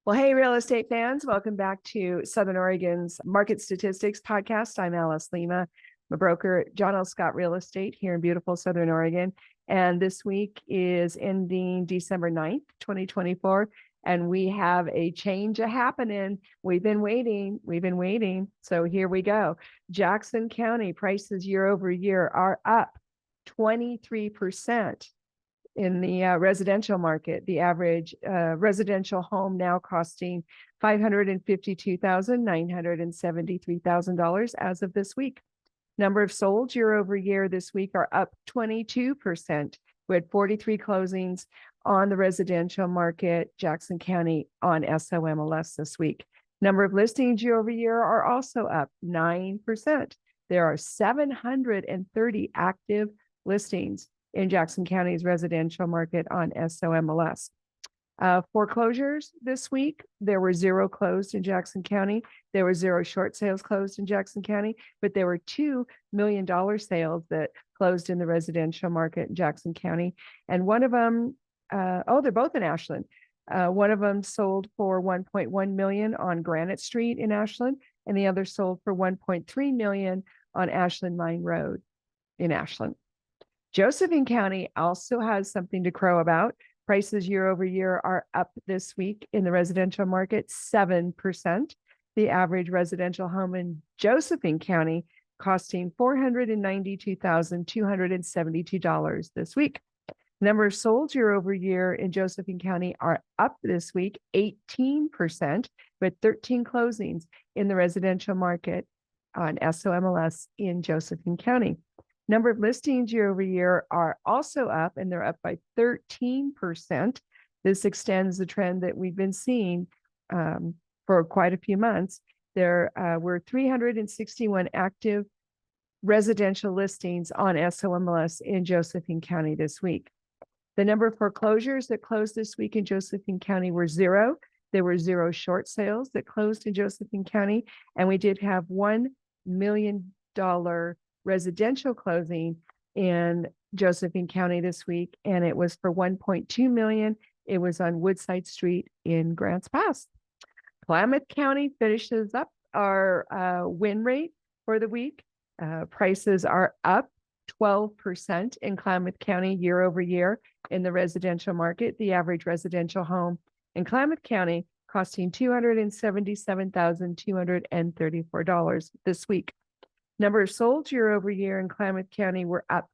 Well, hey, real estate fans, welcome back to Southern Oregon's Market Statistics Podcast. I'm Lema. I'm a broker at John L. Scott Real Estate here in beautiful Southern Oregon. And this week is ending December 9th, 2024. And we have a change happening. We've been waiting. So here we go. Jackson County prices year over year are up 23%. In the residential market, the average residential home now costing $552,973 as of this week. Number of sold year over year this week are up 22%. We had 43 closings on the residential market, Jackson County on SOMLS this week. Number of listings year over year are also up 9%. There are 730 active listings in Jackson County's residential market on SOMLS. Foreclosures this week, there were 0 closed in Jackson County. There were 0 short sales closed in Jackson County, but there were $2 million sales that closed in the residential market in Jackson County. And one of them, they're both in Ashland. One of them sold for $1.1 million on Granite Street in Ashland, and the other sold for $1.3 million on Ashland Mine Road in Ashland. Josephine County also has something to crow about. Prices year over year are up this week in the residential market, 7%. The average residential home in Josephine County costing $492,272 this week. Number of sold year over year in Josephine County are up this week, 18%, with 13 closings in the residential market on SOMLS in Josephine County. Number of listings year over year are also up, and they're up by 13%. This extends the trend that we've been seeing for quite a few months. There were 361 active residential listings on SOMLS in Josephine County this week. The number of foreclosures that closed this week in Josephine County were 0. There were 0 short sales that closed in Josephine County, and we did have $1 million residential closing in Josephine County this week, and it was for $1.2 million. It was on Woodside Street in Grants Pass. Klamath County finishes up our win rate for the week. Prices are up 12% in Klamath County year over year in the residential market. The average residential home in Klamath County costing $277,234 this week. Number of sold year over year in Klamath County were up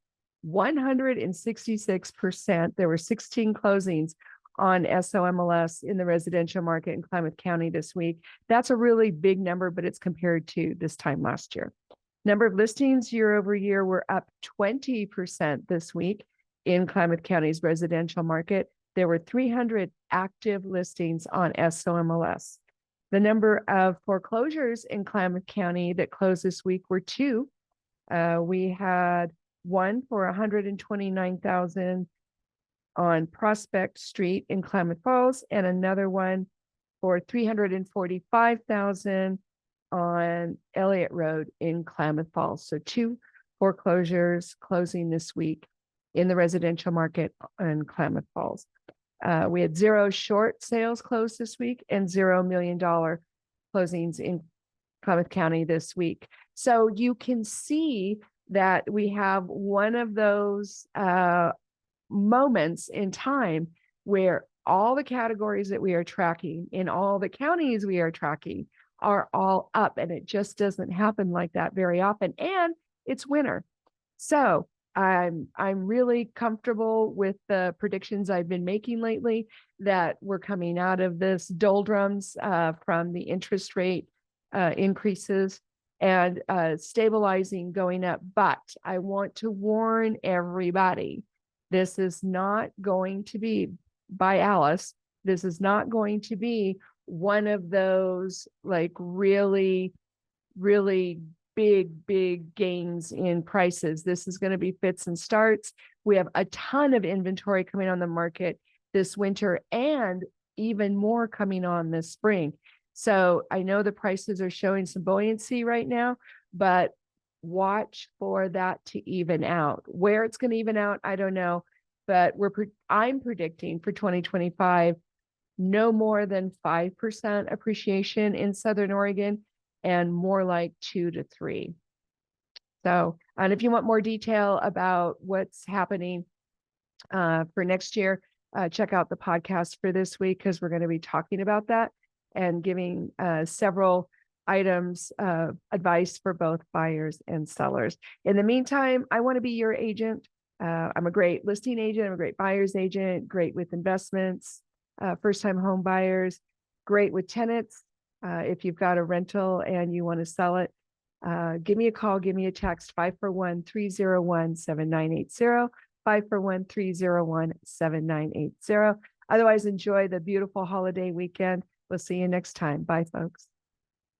166%. There were 16 closings on SOMLS in the residential market in Klamath County this week. That's a really big number, but it's compared to this time last year. Number of listings year over year were up 20% this week in Klamath County's residential market. There were 300 active listings on SOMLS. The number of foreclosures in Klamath County that closed this week were 2. We had one for $129,000 on Prospect Street in Klamath Falls, and another one for $345,000 on Elliott Road in Klamath Falls. So 2 foreclosures closing this week in the residential market in Klamath Falls. We had 0 short sales closed this week and $0 million closings in Clouth County this week. So you can see that we have one of those moments in time where all the categories that we are tracking in all the counties we are tracking are all up, and it just doesn't happen like that very often. And it's winter. So I'm really comfortable with the predictions I've been making lately that we're coming out of this doldrums from the interest rate increases and stabilizing, going up. But I want to warn everybody, this is not going to be, by Alice, this is not going to be one of those like really, really big gains in prices. This is going to be fits and starts. We have a ton of inventory coming on the market this winter and even more coming on this spring. So I know the prices are showing some buoyancy right now, but watch for that to even out. Where it's going to even out, I don't know, but I'm predicting for 2025 no more than 5% appreciation in Southern Oregon, and more like 2 to 3. So, and if you want more detail about what's happening for next year, check out the podcast for this week, because we're going to be talking about that and giving several items of advice for both buyers and sellers. In the meantime, I want to be your agent. I'm a great listing agent. I'm a great buyer's agent, great with investments, first-time home buyers, great with tenants. If you've got a rental and you want to sell it, give me a call, give me a text, 541-301-7980, 541-301-7980. Otherwise, enjoy the beautiful holiday weekend. We'll see you next time. Bye, folks.